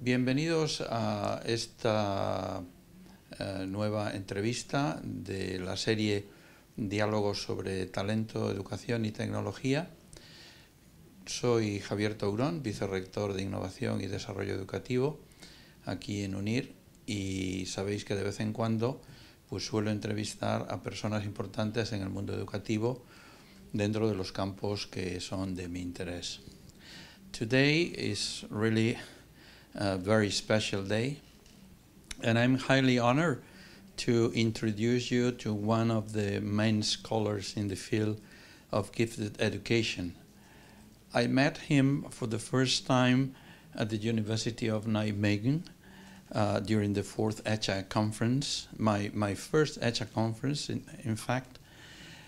Bienvenidos a esta nueva entrevista de la serie Diálogo sobre talento, educación y tecnología. Soy Javier Tourón, Vicerrector de Innovación y Desarrollo Educativo aquí en UNIR, y sabéis que de vez en cuando pues suelo entrevistar a personas importantes en el mundo educativo dentro de los campos que son de mi interés. Today is really a very special day, and I'm highly honored to introduce you to one of the main scholars in the field of gifted education. I met him for the first time at the University of Nijmegen during the 4th ECHA conference, my first ECHA conference, in fact.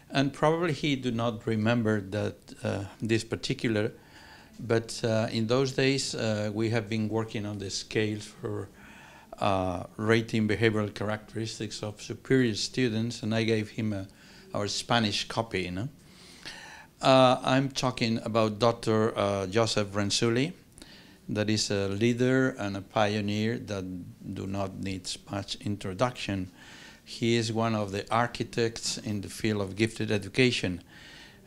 And probably he do not remember that this particular, but in those days we have been working on the scales for rating behavioral characteristics of superior students, and I gave him our Spanish copy. You know? I'm talking about Dr. Joseph Renzulli, that is a leader and a pioneer that do not need much introduction. He is one of the architects in the field of gifted education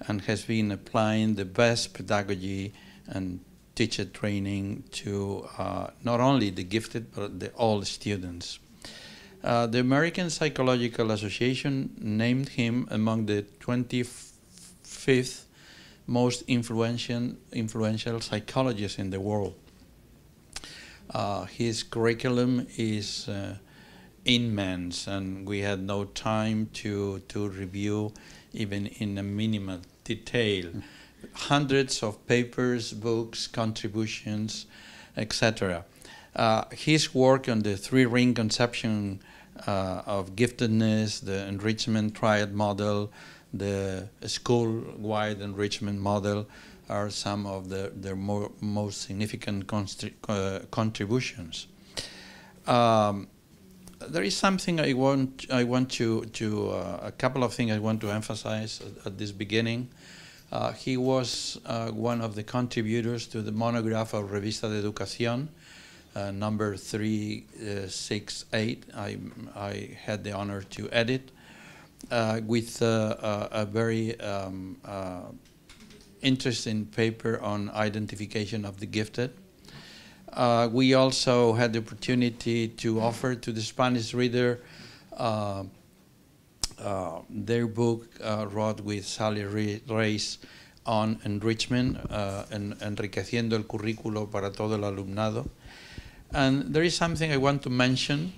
and has been applying the best pedagogy and teacher training to not only the gifted but all students. The American Psychological Association named him among the 25th most influential psychologists in the world. His curriculum is immense, and we had no time to review even in a minimal detail. Hundreds of papers, books, contributions, etc. His work on the three-ring conception of giftedness, the enrichment triad model, the school-wide enrichment model are some of their most significant contributions. There is something a couple of things I want to emphasize at this beginning. He was one of the contributors to the monograph of Revista de Educación, number 368. I had the honor to edit with a very interesting paper on identification of the gifted. We also had the opportunity to offer to the Spanish reader their book wrote with Sally Reyes on enrichment, enriqueciendo el currículo para todo el alumnado. And there is something I want to mention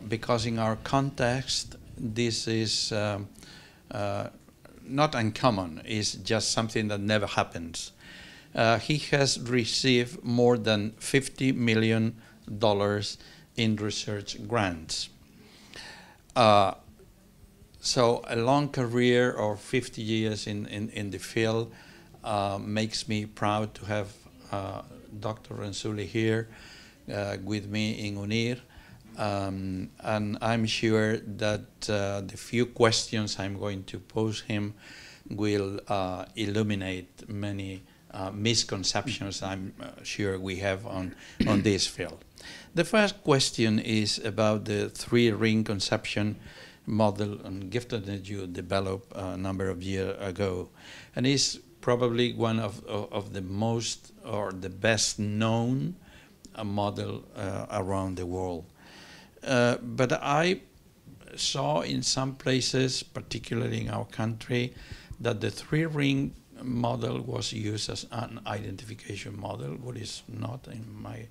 because in our context this is not uncommon, it's just something that never happens. He has received more than $50 million in research grants. So a long career of 50 years in the field makes me proud to have Dr. Renzulli here with me in UNIR. And I'm sure that the few questions I'm going to pose him will illuminate many misconceptions I'm sure we have on this field. The first question is about the three-ring conception model on giftedness you developed a number of years ago, and is probably one of the most or the best known model around the world. But I saw in some places, particularly in our country, that the three-ring model was used as an identification model, what is not in my,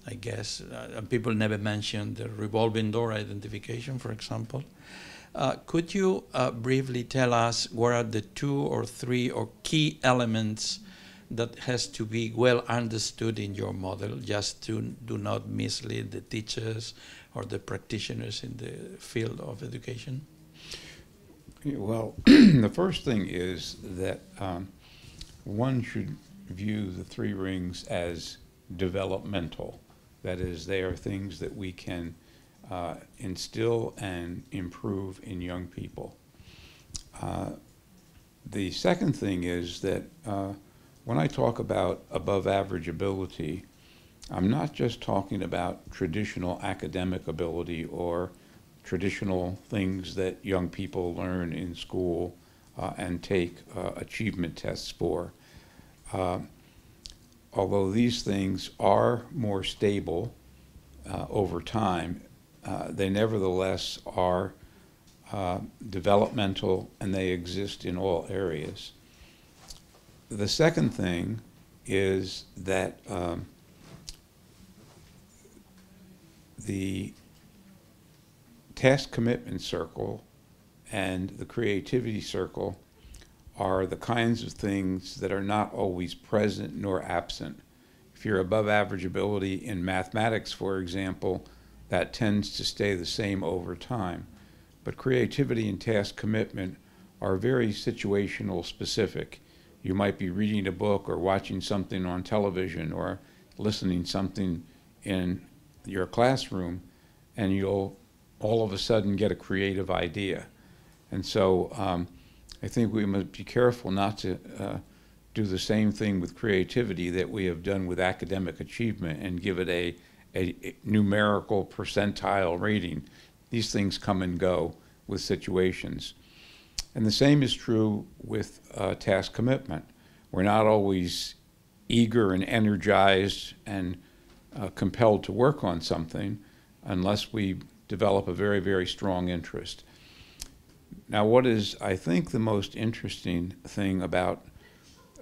I guess, people never mentioned the revolving door identification, for example. Could you briefly tell us what are the 2 or 3 or key elements that has to be well understood in your model, just to do not mislead the teachers or the practitioners in the field of education? Well, the first thing is that one should view the 3 rings as developmental. That is, they are things that we can instill and improve in young people. The second thing is that when I talk about above average ability, I'm not just talking about traditional academic ability or traditional things that young people learn in school and take achievement tests for. Although these things are more stable over time, they nevertheless are developmental, and they exist in all areas. The second thing is that the task commitment circle and the creativity circle are the kinds of things that are not always present nor absent. If you're above average ability in mathematics, for example, that tends to stay the same over time. But creativity and task commitment are very situational specific. You might be reading a book or watching something on television or listening something in your classroom, and you'll all of a sudden get a creative idea. And so I think we must be careful not to do the same thing with creativity that we have done with academic achievement and give it a numerical percentile rating. These things come and go with situations. And the same is true with task commitment. We're not always eager and energized and compelled to work on something unless we develop a very, very strong interest. Now, what is, I think, the most interesting thing about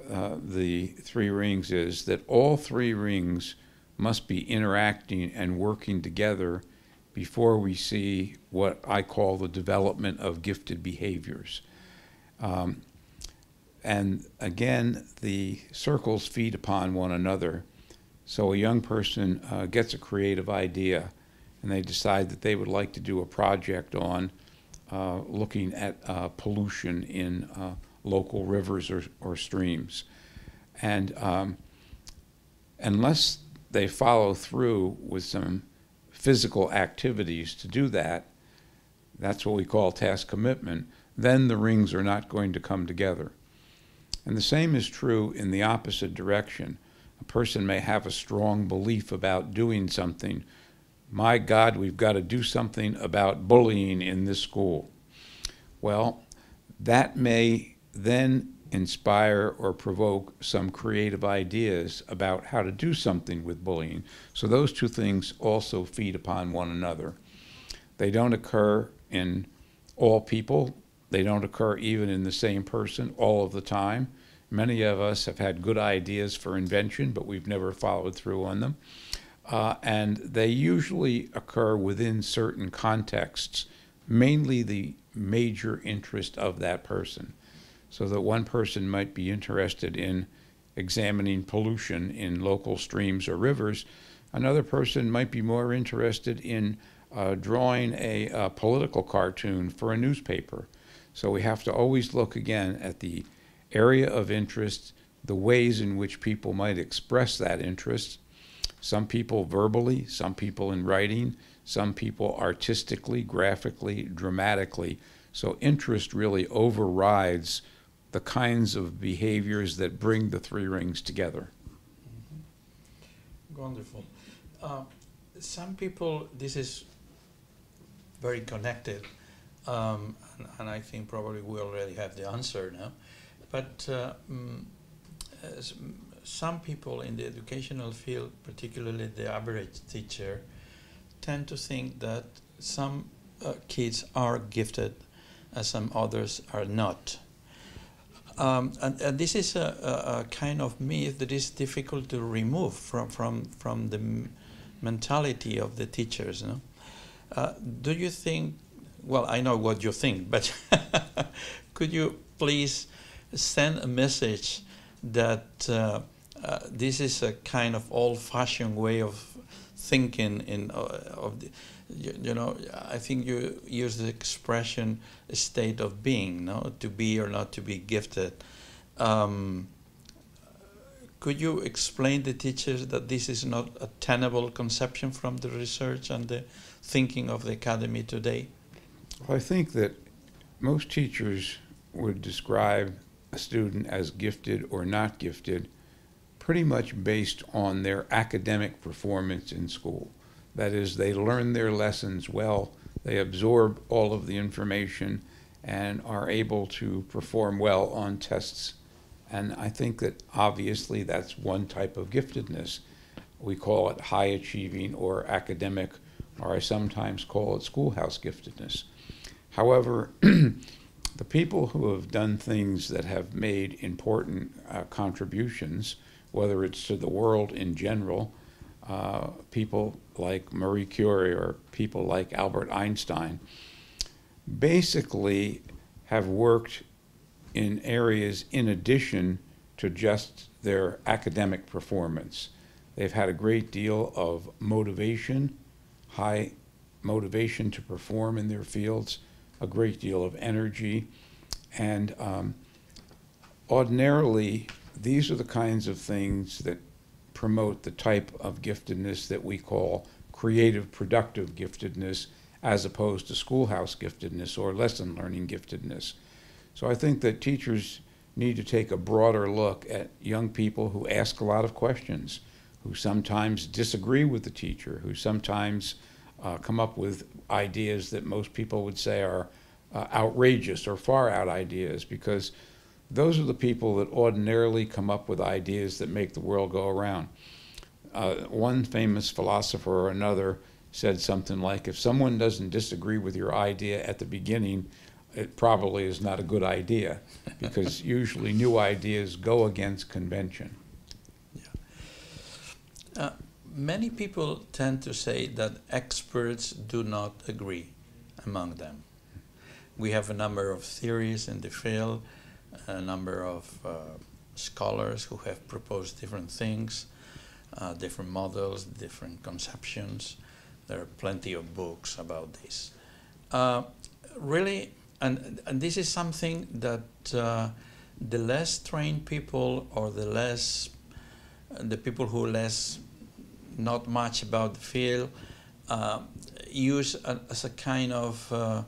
the three rings is that all three rings must be interacting and working together before we see what I call the development of gifted behaviors. And again, the circles feed upon one another. So a young person gets a creative idea, and they decide that they would like to do a project on looking at pollution in local rivers or streams. And unless they follow through with some physical activities to do that, that's what we call task commitment, then the rings are not going to come together. And the same is true in the opposite direction. A person may have a strong belief about doing something. My God, we've got to do something about bullying in this school. Well, that may then inspire or provoke some creative ideas about how to do something with bullying. So those two things also feed upon one another. They don't occur in all people. They don't occur even in the same person all of the time. Many of us have had good ideas for invention, but we've never followed through on them. And they usually occur within certain contexts, mainly the major interest of that person. So that one person might be interested in examining pollution in local streams or rivers. Another person might be more interested in drawing a political cartoon for a newspaper. So we have to always look again at the area of interest, the ways in which people might express that interest. Some people verbally, some people in writing, some people artistically, graphically, dramatically. So interest really overrides the kinds of behaviors that bring the three rings together. Mm-hmm. Wonderful. Some people, this is very connected, and I think probably we already have the answer now, but some people in the educational field, particularly the average teacher, tend to think that some kids are gifted and some others are not. And this is a kind of myth that is difficult to remove from the mentality of the teachers. No? Do you think, well, I know what you think, but could you please send a message that this is a kind of old-fashioned way of thinking you know, I think you use the expression state of being, no? To be or not to be gifted. Could you explain to teachers that this is not a tenable conception from the research and the thinking of the academy today? Well, I think that most teachers would describe a student as gifted or not gifted pretty much based on their academic performance in school. That is, they learn their lessons well, they absorb all of the information, and are able to perform well on tests. And I think that obviously that's one type of giftedness. We call it high achieving or academic, or I sometimes call it schoolhouse giftedness. However, the people who have done things that have made important contributions, whether it's to the world in general, people like Marie Curie or people like Albert Einstein, basically have worked in areas in addition to just their academic performance. They've had a great deal of motivation, high motivation to perform in their fields, a great deal of energy, and ordinarily these are the kinds of things that promote the type of giftedness that we call creative, productive giftedness, as opposed to schoolhouse giftedness or lesson learning giftedness. So I think that teachers need to take a broader look at young people who ask a lot of questions, who sometimes disagree with the teacher, who sometimes come up with ideas that most people would say are outrageous or far out ideas, because those are the people that ordinarily come up with ideas that make the world go around. One famous philosopher or another said something like, if someone doesn't disagree with your idea at the beginning, it probably is not a good idea, because usually new ideas go against convention. Yeah. Many people tend to say that experts do not agree among them. We have a number of theories in the field, a number of scholars who have proposed different things, different models, different conceptions. There are plenty of books about this. Really, and this is something that the less trained people, or the people who less not much about the field, use as a kind of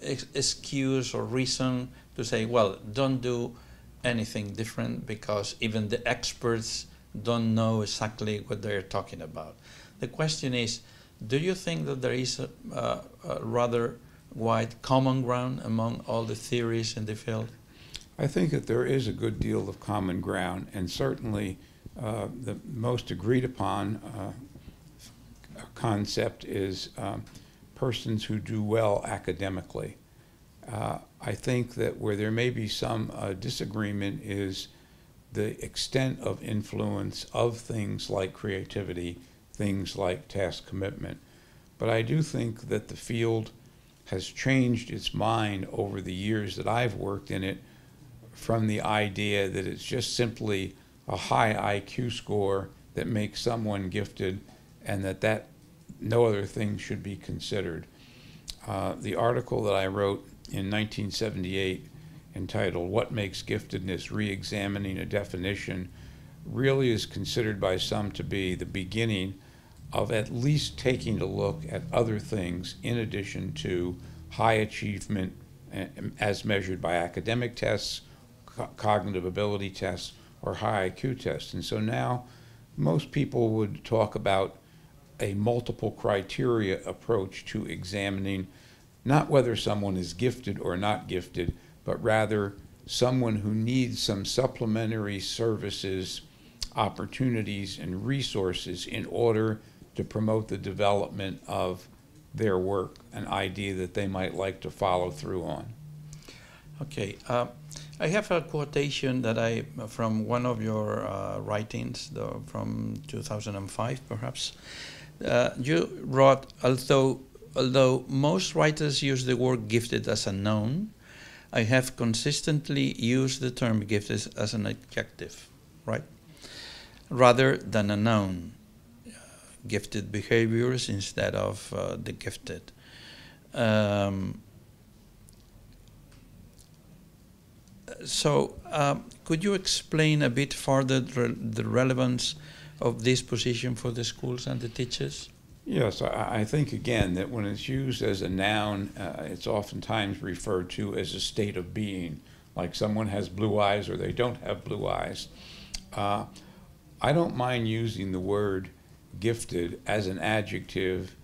excuse or reason to say, well, don't do anything different because even the experts don't know exactly what they're talking about. The question is, do you think that there is a rather wide common ground among all the theories in the field? I think that there is a good deal of common ground, and certainly the most agreed upon concept is persons who do well academically. I think that where there may be some disagreement is the extent of influence of things like creativity, things like task commitment. But I do think that the field has changed its mind over the years that I've worked in it, from the idea that it's just simply a high IQ score that makes someone gifted, and that no other thing should be considered. The article that I wrote in 1978 entitled "What Makes Giftedness? Re-examining a Definition" really is considered by some to be the beginning of at least taking a look at other things in addition to high achievement as measured by academic tests, cognitive ability tests, or high IQ tests. And so now most people would talk about a multiple criteria approach to examining not whether someone is gifted or not gifted, but rather someone who needs some supplementary services, opportunities, and resources in order to promote the development of their work, an idea that they might like to follow through on. Okay, I have a quotation that from one of your writings, from 2005 perhaps. You wrote, although most writers use the word gifted as a noun, I have consistently used the term gifted as an adjective, right? Rather than a noun. Gifted behaviors instead of the gifted. So could you explain a bit further the relevance of this position for the schools and the teachers? Yes, I think again that when it's used as a noun, it's oftentimes referred to as a state of being, like someone has blue eyes or they don't have blue eyes. I don't mind using the word gifted as an adjective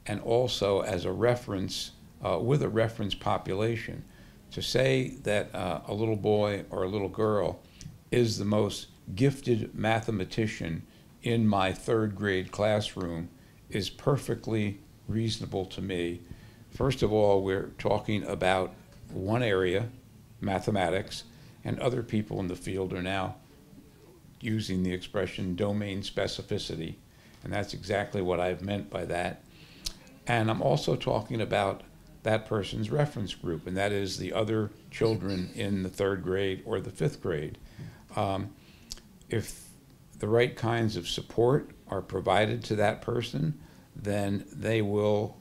and also as a reference, with a reference population. To say that a little boy or a little girl is the most gifted mathematician in my third grade classroom is perfectly reasonable to me. First of all, we're talking about one area, mathematics, and other people in the field are now using the expression domain specificity, and that's exactly what I've meant by that. And I'm also talking about that person's reference group, and that is the other children in the third grade or the fifth grade. If the right kinds of support are provided to that person, then they will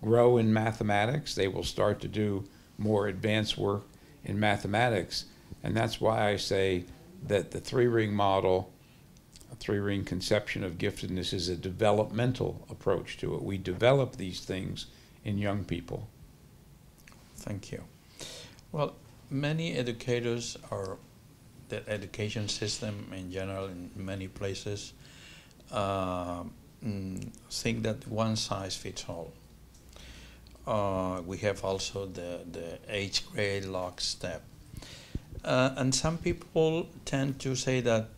grow in mathematics. They will start to do more advanced work in mathematics. And that's why I say that the three-ring model, a three-ring conception of giftedness, is a developmental approach to it. We develop these things in young people. Thank you. Well, many educators, or the education system in general in many places, think that one size fits all. We have also the age grade lockstep. And some people tend to say that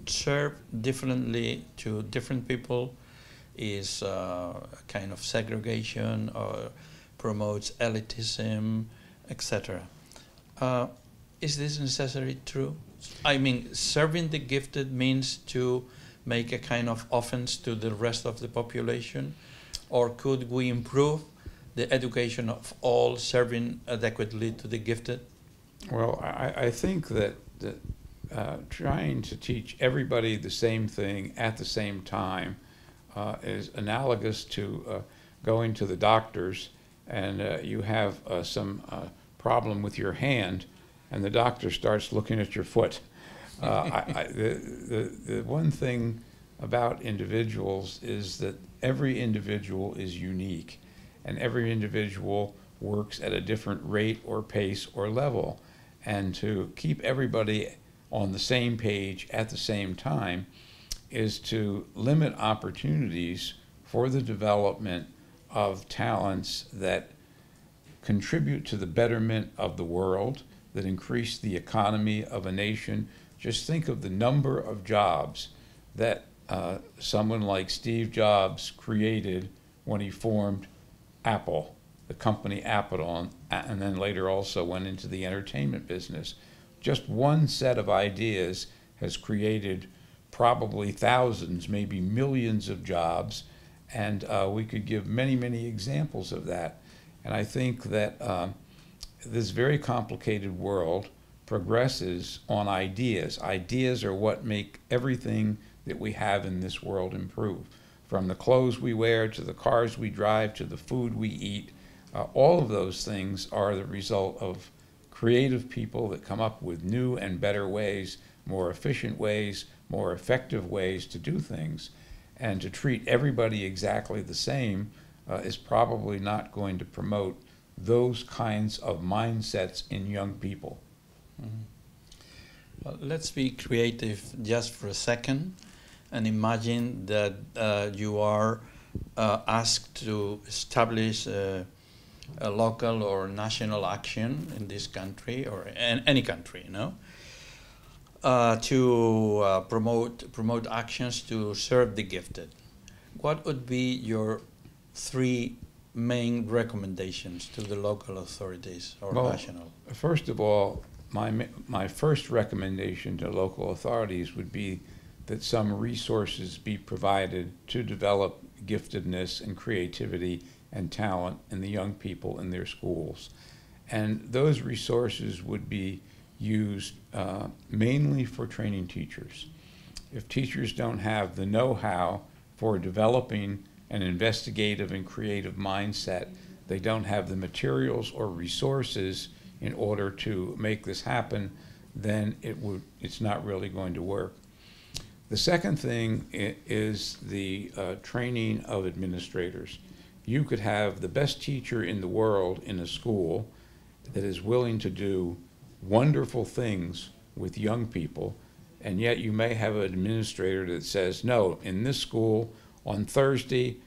serve differently to different people is a kind of segregation or promotes elitism, etc. Is this necessarily true? I mean, serving the gifted means to make a kind of offense to the rest of the population, or could we improve the education of all serving adequately to the gifted? Well, I think that trying to teach everybody the same thing at the same time is analogous to going to the doctors and you have some problem with your hand and the doctor starts looking at your foot. The one thing about individuals is that every individual is unique and every individual works at a different rate or pace or level. And to keep everybody on the same page at the same time is to limit opportunities for the development of talents that contribute to the betterment of the world, that increase the economy of a nation. Just think of the number of jobs that someone like Steve Jobs created when he formed Apple, the company Apple, and then later also went into the entertainment business. Just one set of ideas has created probably thousands, maybe millions of jobs, and we could give many, many examples of that. And I think that this very complicated world progresses on ideas. Ideas are what make everything that we have in this world improve. From the clothes we wear, to the cars we drive, to the food we eat, all of those things are the result of creative people that come up with new and better ways, more efficient ways, more effective ways to do things. And to treat everybody exactly the same is probably not going to promote those kinds of mindsets in young people. Mm-hmm. Well, let's be creative just for a second and imagine that you are asked to establish a local or national action in this country or in any country, you know, to promote actions to serve the gifted. What would be your three main recommendations to the local authorities or national? First of all, my first recommendation to local authorities would be that some resources be provided to develop giftedness and creativity and talent in the young people in their schools. And those resources would be used mainly for training teachers. If teachers don't have the know-how for developing an investigative and creative mindset, they don't have the materials or resources in order to make this happen, then it's not really going to work. The second thing is the training of administrators. You could have the best teacher in the world in a school that is willing to do wonderful things with young people, And yet you may have an administrator that says, no, in this school, on Thursday,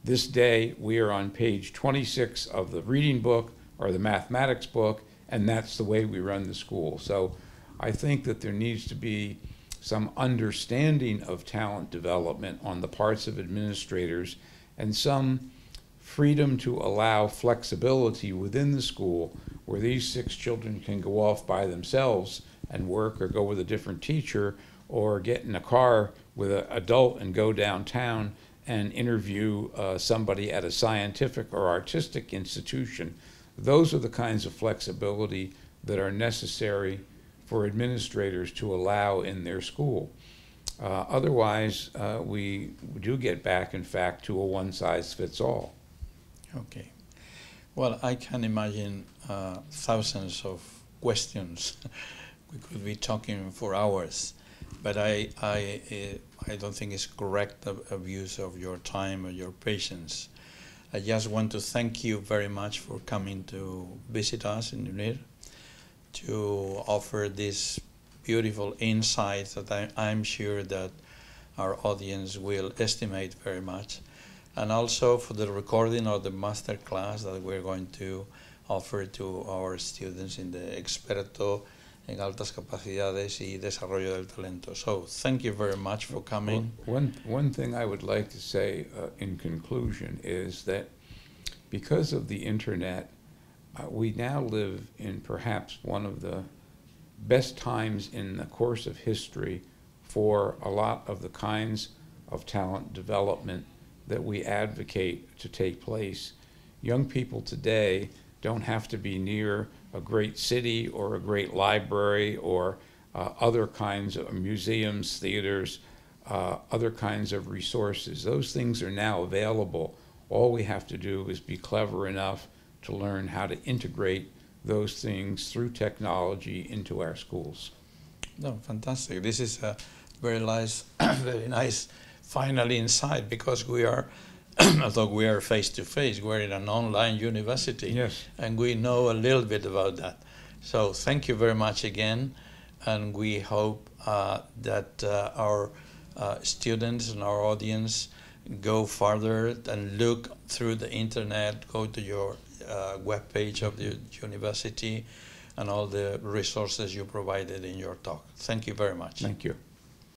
this day, we are on page 26 of the reading book or the mathematics book, and that's the way we run the school. So I think that there needs to be some understanding of talent development on the parts of administrators and some freedom to allow flexibility within the school where these 6 children can go off by themselves and work or go with a different teacher or get in a car with an adult and go downtown and interview somebody at a scientific or artistic institution. Those are the kinds of flexibility that are necessary for administrators to allow in their school. Otherwise, we do get back, in fact, to a one-size-fits-all. Okay. Well, I can imagine thousands of questions. We could be talking for hours, but I don't think it's correct abuse of your time or your patience. I just want to thank you very much for coming to visit us in UNIR, to offer this beautiful insight that I'm sure that our audience will estimate very much, and also for the recording of the master class that we're going to offer to our students in the Experto en Altas Capacidades y Desarrollo del Talento. So thank you very much for coming. Well, one thing I would like to say in conclusion is that because of the internet, we now live in perhaps one of the best times in the course of history for a lot of the kinds of talent development that we advocate to take place. Young people today don't have to be near a great city or a great library or other kinds of museums, theaters, other kinds of resources. Those things are now available. All we have to do is be clever enough to learn how to integrate those things through technology into our schools. No, fantastic. This is a very nice final insight, because we are, although we are face-to-face, we're in an online university. Yes. And we know a little bit about that. So thank you very much again, and we hope that our students and our audience go further and look through the internet, go to your webpage of the university and all the resources you provided in your talk. Thank you very much. Thank you.